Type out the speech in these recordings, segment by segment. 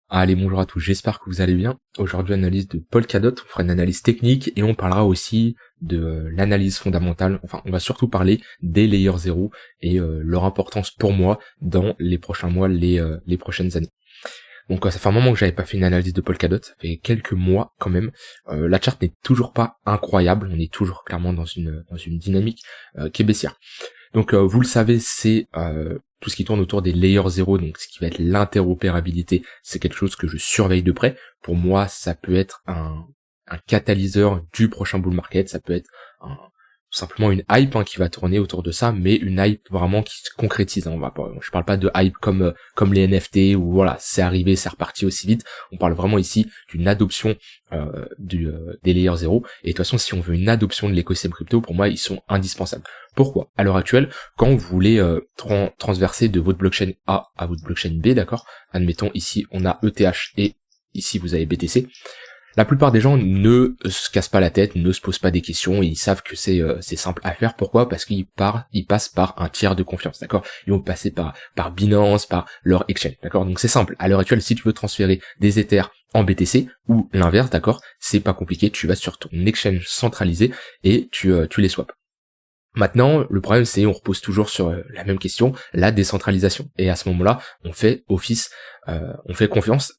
Allez, bonjour à tous, j'espère que vous allez bien. Aujourd'hui, analyse de Polkadot, on fera une analyse technique et on parlera aussi de l'analyse fondamentale. Enfin, on va surtout parler des layers 0 et leur importance pour moi dans les prochains mois, les prochaines années. Donc ça fait un moment que j'avais pas fait une analyse de Polkadot, ça fait quelques mois quand même. La charte n'est toujours pas incroyable, on est toujours clairement dans une dynamique qui est baissière. Donc vous le savez, c'est tout ce qui tourne autour des layers 0, donc ce qui va être l'interopérabilité, c'est quelque chose que je surveille de près. Pour moi, ça peut être un catalyseur du prochain bull market, ça peut être tout simplement une hype qui va tourner autour de ça, mais une hype vraiment qui se concrétise. Je parle pas de hype comme les NFT où voilà, c'est arrivé, c'est reparti aussi vite. On parle vraiment ici d'une adoption des layers 0. Et de toute façon, si on veut une adoption de l'écosystème crypto, pour moi, ils sont indispensables. Pourquoi ? À l'heure actuelle, quand vous voulez transverser de votre blockchain A à votre blockchain B, d'accord ? Admettons ici, on a ETH et ici vous avez BTC. La plupart des gens ne se cassent pas la tête, ne se posent pas des questions, et ils savent que c'est simple à faire. Pourquoi ? Parce qu'ils passent par un tiers de confiance, d'accord ? Ils vont passer par Binance, par leur exchange, d'accord ? Donc c'est simple. À l'heure actuelle, si tu veux transférer des Ethers en BTC ou l'inverse, d'accord ? C'est pas compliqué. Tu vas sur ton exchange centralisé et tu les swaps. Maintenant, le problème c'est on repose toujours sur la même question, la décentralisation. Et à ce moment-là, on fait confiance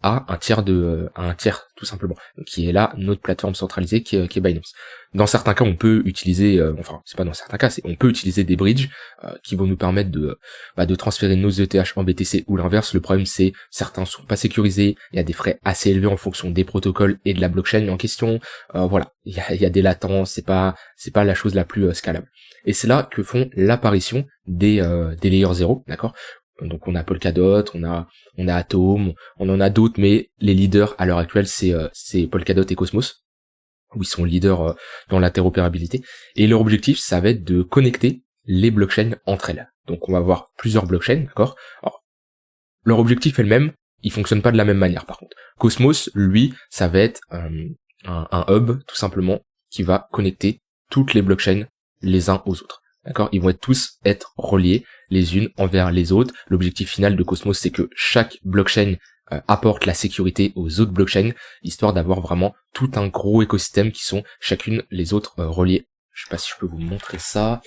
à un tiers tout simplement, qui est là notre plateforme centralisée qui est Binance. Dans certains cas, on peut utiliser, on peut utiliser des bridges qui vont nous permettre de transférer nos ETH en BTC ou l'inverse. Le problème c'est certains sont pas sécurisés, il y a des frais assez élevés en fonction des protocoles et de la blockchain en question. Voilà, il y a des latences, c'est pas la chose la plus scalable. Et c'est là que font l'apparition des layers 0, d'accord ? Donc on a Polkadot, on a Atom, on en a d'autres, mais les leaders à l'heure actuelle c'est Polkadot et Cosmos, où ils sont leaders dans l'interopérabilité. Et leur objectif, ça va être de connecter les blockchains entre elles. Donc on va avoir plusieurs blockchains, d'accord ? Alors, leur objectif est le même, ils fonctionnent pas de la même manière par contre. Cosmos, lui, ça va être un hub, tout simplement, qui va connecter toutes les blockchains les uns aux autres. D'accord ? Ils vont tous être reliés les unes envers les autres. L'objectif final de Cosmos, c'est que chaque blockchain apporte la sécurité aux autres blockchains, histoire d'avoir vraiment tout un gros écosystème qui sont chacune les autres reliées. Je sais pas si je peux vous montrer ça.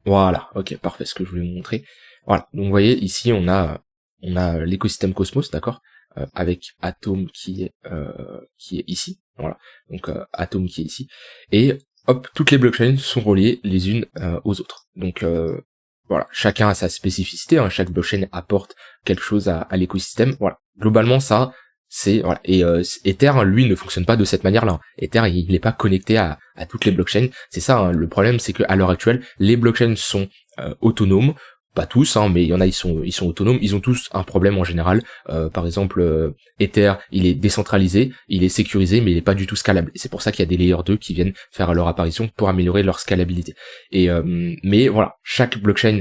Voilà, ok, parfait, ce que je voulais vous montrer. Voilà, donc vous voyez, ici on a l'écosystème Cosmos, d'accord, avec Atom qui est ici, voilà, donc Atom qui est ici, et hop, toutes les blockchains sont reliées les unes aux autres. Donc voilà, chacun a sa spécificité, chaque blockchain apporte quelque chose à l'écosystème, voilà. Globalement ça, c'est voilà, et Ether lui ne fonctionne pas de cette manière-là. Ether il n'est pas connecté à toutes les blockchains. C'est ça, le problème, c'est que à l'heure actuelle, les blockchains sont autonomes. Pas tous, mais il y en a, ils sont autonomes, ils ont tous un problème en général. Par exemple, Ether, il est décentralisé, il est sécurisé, mais il est pas du tout scalable. Et c'est pour ça qu'il y a des layers 2 qui viennent faire leur apparition pour améliorer leur scalabilité. Et mais voilà, chaque blockchain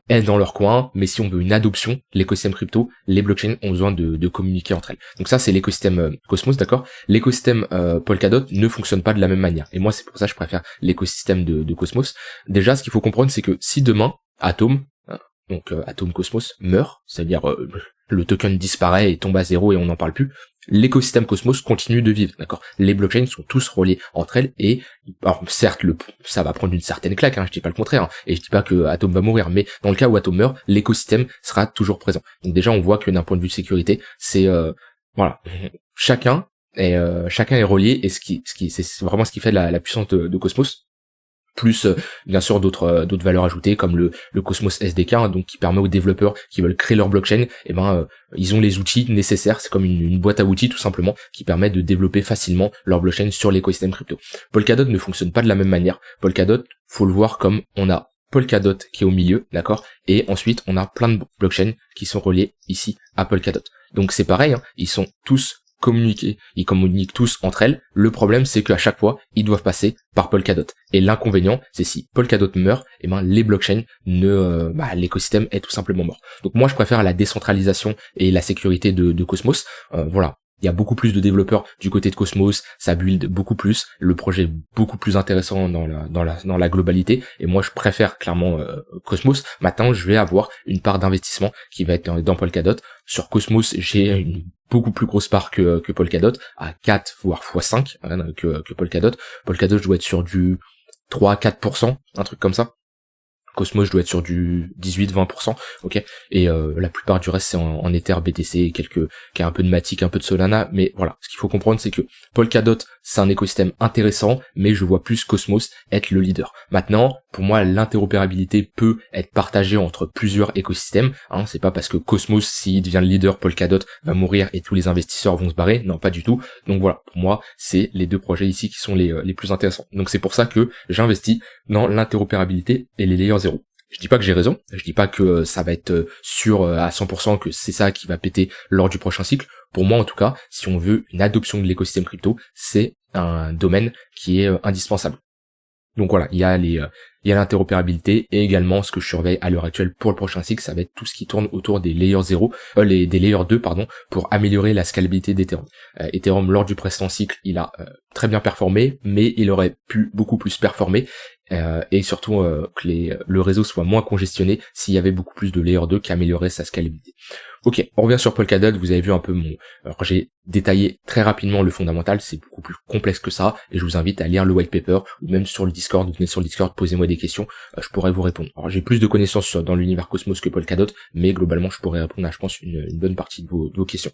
est dans leur coin, mais si on veut une adoption, l'écosystème crypto, les blockchains ont besoin de communiquer entre elles. Donc ça, c'est l'écosystème Cosmos, d'accord ? L'écosystème Polkadot ne fonctionne pas de la même manière. Et moi, c'est pour ça que je préfère l'écosystème de Cosmos. Déjà, ce qu'il faut comprendre, c'est que si demain, Atom, donc Atom Cosmos meurt, c'est-à-dire le token disparaît et tombe à zéro et on n'en parle plus, l'écosystème Cosmos continue de vivre, d'accord ? Les blockchains sont tous reliés entre elles et, alors certes, ça va prendre une certaine claque, je dis pas le contraire, et je dis pas que Atom va mourir, mais dans le cas où Atom meurt, l'écosystème sera toujours présent. Donc déjà, on voit que d'un point de vue de sécurité, c'est voilà, chacun est relié et c'est vraiment ce qui fait la puissance de Cosmos. Plus bien sûr d'autres valeurs ajoutées comme le Cosmos SDK, donc qui permet aux développeurs qui veulent créer leur blockchain, ils ont les outils nécessaires, c'est comme une boîte à outils tout simplement qui permet de développer facilement leur blockchain sur l'écosystème crypto. Polkadot ne fonctionne pas de la même manière. Polkadot, faut le voir comme on a Polkadot qui est au milieu, d'accord, et ensuite on a plein de blockchains qui sont reliés ici à Polkadot. Donc c'est pareil, ils sont tous ils communiquent tous entre elles. Le problème, c'est qu'à chaque fois, ils doivent passer par Polkadot. Et l'inconvénient, c'est si Polkadot meurt, les blockchains l'écosystème est tout simplement mort. Donc moi, je préfère la décentralisation et la sécurité de Cosmos. Voilà. Il y a beaucoup plus de développeurs du côté de Cosmos, ça build beaucoup plus, le projet est beaucoup plus intéressant dans la globalité, et moi je préfère clairement Cosmos. Maintenant je vais avoir une part d'investissement qui va être dans Polkadot. Sur Cosmos j'ai une beaucoup plus grosse part que Polkadot, à 4 voire x5 que Polkadot. Polkadot je dois être sur du 3-4%, un truc comme ça. Cosmos je dois être sur du 18-20%, ok, et la plupart du reste c'est en Ether, BTC, et un peu de Matic, un peu de Solana, mais voilà, ce qu'il faut comprendre c'est que Polkadot c'est un écosystème intéressant, mais je vois plus Cosmos être le leader. Maintenant, pour moi l'interopérabilité peut être partagée entre plusieurs écosystèmes, hein, c'est pas parce que Cosmos s'il devient le leader, Polkadot va mourir et tous les investisseurs vont se barrer, non pas du tout, donc voilà, pour moi c'est les deux projets ici qui sont les plus intéressants. Donc c'est pour ça que j'investis dans l'interopérabilité et les layers 0. Je dis pas que j'ai raison, je dis pas que ça va être sûr à 100% que c'est ça qui va péter lors du prochain cycle. Pour moi en tout cas, si on veut une adoption de l'écosystème crypto, c'est un domaine qui est indispensable. Donc voilà, il y a l'interopérabilité, et également ce que je surveille à l'heure actuelle pour le prochain cycle, ça va être tout ce qui tourne autour des layers 0, des layers 2 pardon, pour améliorer la scalabilité d'Ethereum. Ethereum lors du précédent cycle, il a très bien performé, mais il aurait pu beaucoup plus performer, et surtout que le réseau soit moins congestionné s'il y avait beaucoup plus de layer 2 qui améliorerait sa scalabilité. Ok, on revient sur Polkadot, vous avez vu un peu alors j'ai détaillé très rapidement le fondamental, c'est beaucoup plus complexe que ça, et je vous invite à lire le white paper, ou même sur le Discord, venez sur le Discord, posez-moi des questions, je pourrais vous répondre. Alors j'ai plus de connaissances dans l'univers Cosmos que Polkadot, mais globalement je pourrais répondre à, je pense, une bonne partie de vos questions.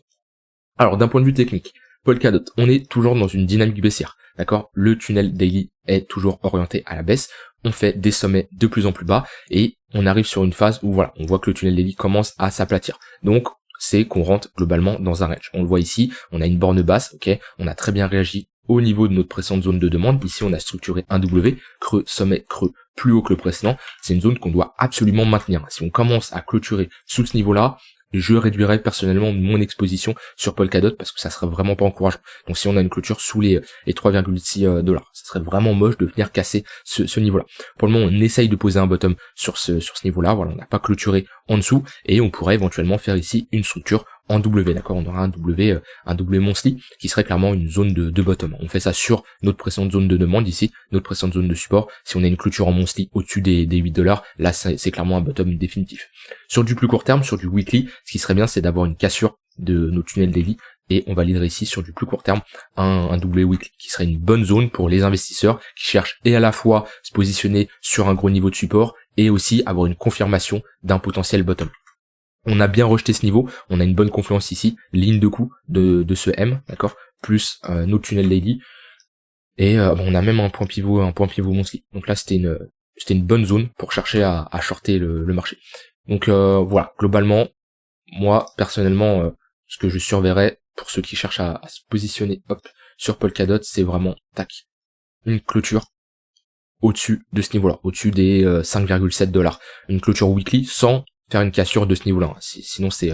Alors d'un point de vue technique, Polkadot, on est toujours dans une dynamique baissière, d'accord? Le tunnel daily est toujours orienté à la baisse, on fait des sommets de plus en plus bas, et on arrive sur une phase où voilà, on voit que le tunnel daily commence à s'aplatir. Donc c'est qu'on rentre globalement dans un range. On le voit ici, on a une borne basse, ok, on a très bien réagi au niveau de notre précédente zone de demande. Ici on a structuré un W, creux, sommet, creux, plus haut que le précédent. C'est une zone qu'on doit absolument maintenir. Si on commence à clôturer sous ce niveau-là, je réduirais personnellement mon exposition sur Polkadot parce que ça serait vraiment pas encourageant. Donc si on a une clôture sous les 3,6 $, ça serait vraiment moche de venir casser ce niveau-là. Pour le moment, on essaye de poser un bottom sur ce niveau-là. Voilà, on n'a pas clôturé en dessous, et on pourrait éventuellement faire ici une structure en W, d'accord, on aura un W monthly qui serait clairement une zone de bottom. On fait ça sur notre précédente zone de demande ici, notre précédente zone de support. Si on a une clôture en monthly au-dessus des 8$, là c'est clairement un bottom définitif. Sur du plus court terme, sur du weekly, ce qui serait bien c'est d'avoir une cassure de nos tunnels daily, et on validerait ici sur du plus court terme un W weekly qui serait une bonne zone pour les investisseurs qui cherchent et à la fois se positionner sur un gros niveau de support et aussi avoir une confirmation d'un potentiel bottom. On a bien rejeté ce niveau, on a une bonne confluence ici, ligne de coup de ce M, d'accord, plus nos tunnels daily, et on a même un point pivot monthly. Donc là c'était une bonne zone pour chercher à shorter le marché. Donc voilà, globalement, moi personnellement, ce que je surveillerais pour ceux qui cherchent à se positionner sur Polkadot, c'est vraiment une clôture au-dessus de ce niveau-là, au-dessus des 5,7$, une clôture weekly sans faire une cassure de ce niveau-là. Sinon c'est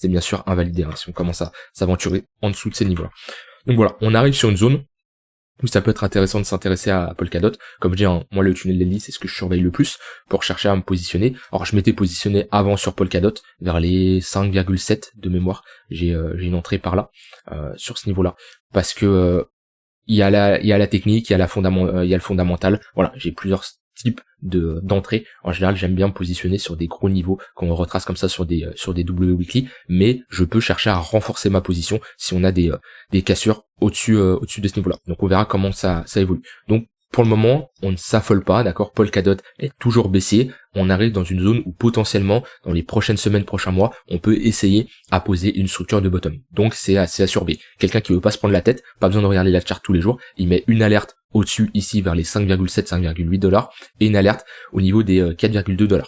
bien sûr invalidé si on commence à s'aventurer en dessous de ces niveaux-là. Donc voilà, on arrive sur une zone où ça peut être intéressant de s'intéresser à Polkadot. Comme je dis, moi le tunnel daily c'est ce que je surveille le plus pour chercher à me positionner. Alors je m'étais positionné avant sur Polkadot vers les 5,7 de mémoire. J'ai une entrée par là sur ce niveau-là parce que il y a la technique, il y a le fondamental. Voilà, j'ai plusieurs types d'entrée. En général, j'aime bien me positionner sur des gros niveaux quand on retrace comme ça sur des W weekly, mais je peux chercher à renforcer ma position si on a des cassures au-dessus de ce niveau-là. Donc on verra comment ça évolue. Donc pour le moment, on ne s'affole pas, d'accord, Polkadot est toujours baissier, on arrive dans une zone où potentiellement, dans les prochaines semaines, prochains mois, on peut essayer à poser une structure de bottom. Donc c'est assez à surveiller. Quelqu'un qui veut pas se prendre la tête, pas besoin de regarder la charte tous les jours, il met une alerte au-dessus ici vers les 5,7, 5,8$, et une alerte au niveau des 4,2$.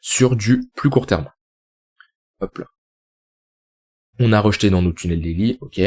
Sur du plus court terme. Hop là. On a rejeté dans nos tunnels daily, ok.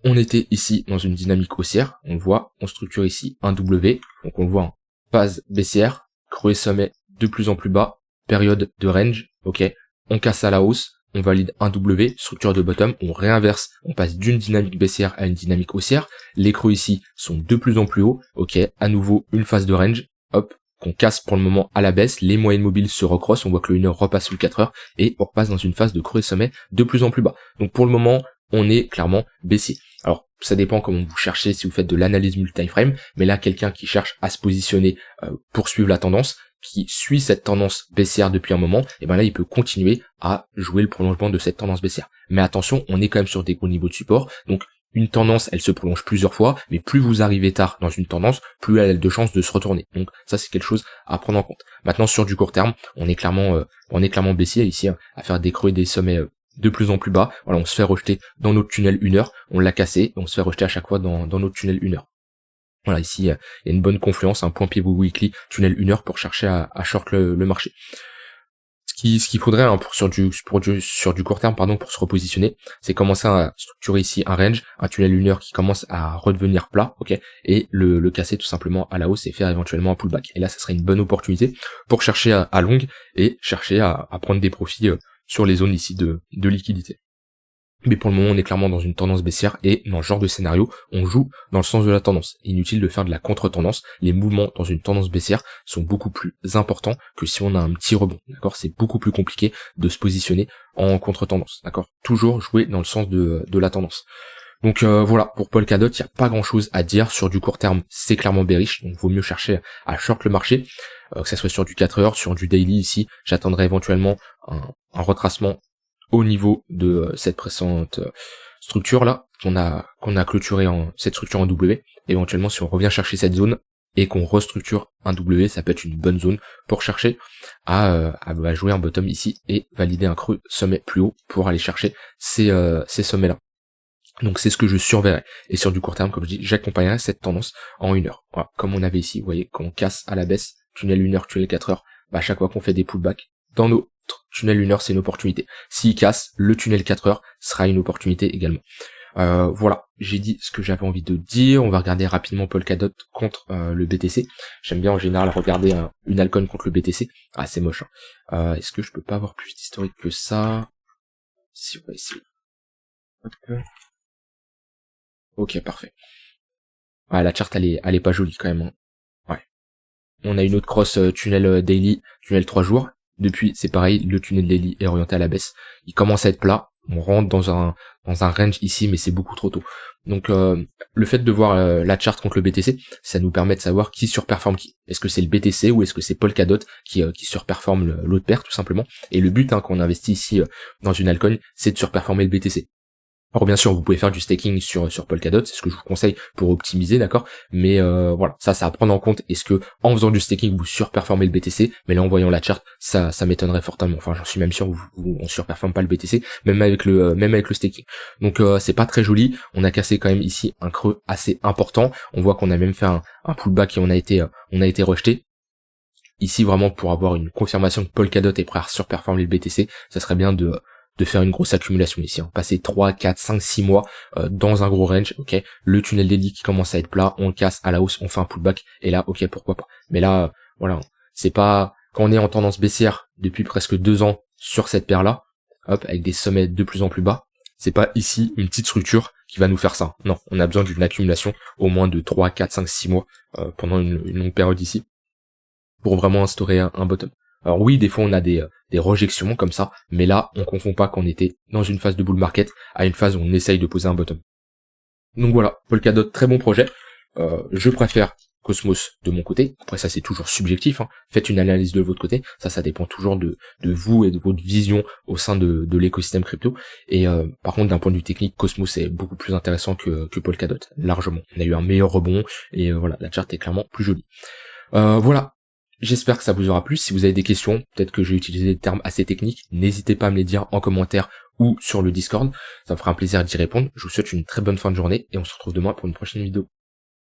On était ici dans une dynamique haussière, on le voit, on structure ici un W, donc on le voit en phase baissière, creux et sommet de plus en plus bas, période de range, ok, on casse à la hausse, on valide un W, structure de bottom, on réinverse, on passe d'une dynamique baissière à une dynamique haussière, les creux ici sont de plus en plus hauts, ok, à nouveau une phase de range, hop, qu'on casse pour le moment à la baisse, les moyennes mobiles se recrossent, on voit que le 1 heure repasse sous le 4 heures, et on repasse dans une phase de creux et sommet de plus en plus bas. Donc pour le moment, on est clairement baissier. Alors ça dépend comment vous cherchez, si vous faites de l'analyse multi-time frame, mais là quelqu'un qui cherche à se positionner pour suivre la tendance, qui suit cette tendance baissière depuis un moment, et ben là il peut continuer à jouer le prolongement de cette tendance baissière. Mais attention, on est quand même sur des gros niveaux de support, donc une tendance elle se prolonge plusieurs fois, mais plus vous arrivez tard dans une tendance, plus elle a de chances de se retourner. Donc ça c'est quelque chose à prendre en compte. Maintenant sur du court terme, on est clairement baissier ici, hein, à faire des creux et des sommets de plus en plus bas. Voilà, on se fait rejeter dans notre tunnel 1 heure, on l'a cassé, et on se fait rejeter à chaque fois dans notre tunnel 1 heure. Voilà, ici, il y a une bonne confluence, un point pivot weekly, tunnel 1 heure pour chercher à short le marché. Ce qu'il faudrait hein, sur du court terme, pardon, pour se repositionner, c'est commencer à structurer ici un range, un tunnel 1 heure qui commence à redevenir plat, ok, et le casser tout simplement à la hausse et faire éventuellement un pullback. Et là, ça serait une bonne opportunité pour chercher à long et chercher à prendre des profits sur les zones ici de liquidité. Mais pour le moment, on est clairement dans une tendance baissière et dans ce genre de scénario, on joue dans le sens de la tendance. Inutile de faire de la contre-tendance. Les mouvements dans une tendance baissière sont beaucoup plus importants que si on a un petit rebond. D'accord, c'est beaucoup plus compliqué de se positionner en contre-tendance. D'accord, toujours jouer dans le sens de la tendance. Donc voilà, pour Polkadot, il n'y a pas grand-chose à dire. Sur du court terme, c'est clairement bearish, donc vaut mieux chercher à short le marché, que ça soit sur du 4 heures, sur du daily ici. J'attendrai éventuellement un retracement au niveau de cette précédente structure là qu'on a clôturé cette structure en W. Éventuellement si on revient chercher cette zone et qu'on restructure un W, ça peut être une bonne zone pour chercher à jouer un bottom ici et valider un creux sommet plus haut pour aller chercher ces sommets là. Donc c'est ce que je surveillerai. Et sur du court terme, comme je dis, j'accompagnerai cette tendance en 1 heure. Voilà, comme on avait ici, vous voyez, quand on casse à la baisse, tunnel 1 heure, tunnel 4 heures, à chaque fois qu'on fait des pullbacks dans nos tunnel 1 heure, c'est une opportunité. S'il casse, le tunnel 4 heures sera une opportunité également. Voilà, j'ai dit ce que j'avais envie de dire. On va regarder rapidement Polkadot contre le BTC. J'aime bien en général regarder une altcoin contre le BTC. Ah, c'est moche. Hein. Est-ce que je peux pas avoir plus d'historique que ça? Si, on va essayer. Hop. Ok, parfait. Ah, la charte, elle est pas jolie quand même. Hein. Ouais. On a une autre cross tunnel daily, tunnel 3 jours. Depuis, c'est pareil, le tunnel daily est orienté à la baisse. Il commence à être plat. On rentre dans un range ici, mais c'est beaucoup trop tôt. Donc le fait de voir la charte contre le BTC, ça nous permet de savoir qui surperforme qui. Est-ce que c'est le BTC ou est-ce que c'est Polkadot qui surperforme l'autre paire tout simplement. Et le but quand on investit ici dans une altcoin, c'est de surperformer le BTC. Alors bien sûr, vous pouvez faire du staking sur Polkadot, c'est ce que je vous conseille pour optimiser, d'accord. Mais voilà, ça à prendre en compte. Est-ce que en faisant du staking vous surperformez le BTC? Mais là en voyant la charte, ça m'étonnerait fortement. Enfin, j'en suis même sûr, on surperforme pas le BTC, même avec le staking. Donc c'est pas très joli. On a cassé quand même ici un creux assez important. On voit qu'on a même fait un pullback et on a été rejeté. Ici vraiment pour avoir une confirmation que Polkadot est prêt à surperformer le BTC, ça serait bien de faire une grosse accumulation ici, hein. Passer 3, 4, 5, 6 mois dans un gros range, ok, le tunnel daily qui commence à être plat, on le casse à la hausse, on fait un pullback, et là, ok, pourquoi pas. Mais là, voilà, c'est pas, quand on est en tendance baissière depuis presque 2 ans sur cette paire-là, hop, avec des sommets de plus en plus bas, c'est pas ici une petite structure qui va nous faire ça. Non, on a besoin d'une accumulation au moins de 3, 4, 5, 6 mois pendant une longue période ici, pour vraiment instaurer un bottom. Alors oui, des fois on a des rejections comme ça, mais là on confond pas qu'on était dans une phase de bull market à une phase où on essaye de poser un bottom. Donc voilà, Polkadot, très bon projet. Je préfère Cosmos de mon côté. Après ça c'est toujours subjectif, hein. Faites une analyse de votre côté, ça dépend toujours de vous et de votre vision au sein de l'écosystème crypto. Et par contre d'un point de vue technique, Cosmos est beaucoup plus intéressant que Polkadot, largement. On a eu un meilleur rebond et voilà, la charte est clairement plus jolie. Voilà. J'espère que ça vous aura plu. Si vous avez des questions, peut-être que j'ai utilisé des termes assez techniques, n'hésitez pas à me les dire en commentaire ou sur le Discord. Ça me fera un plaisir d'y répondre. Je vous souhaite une très bonne fin de journée et on se retrouve demain pour une prochaine vidéo.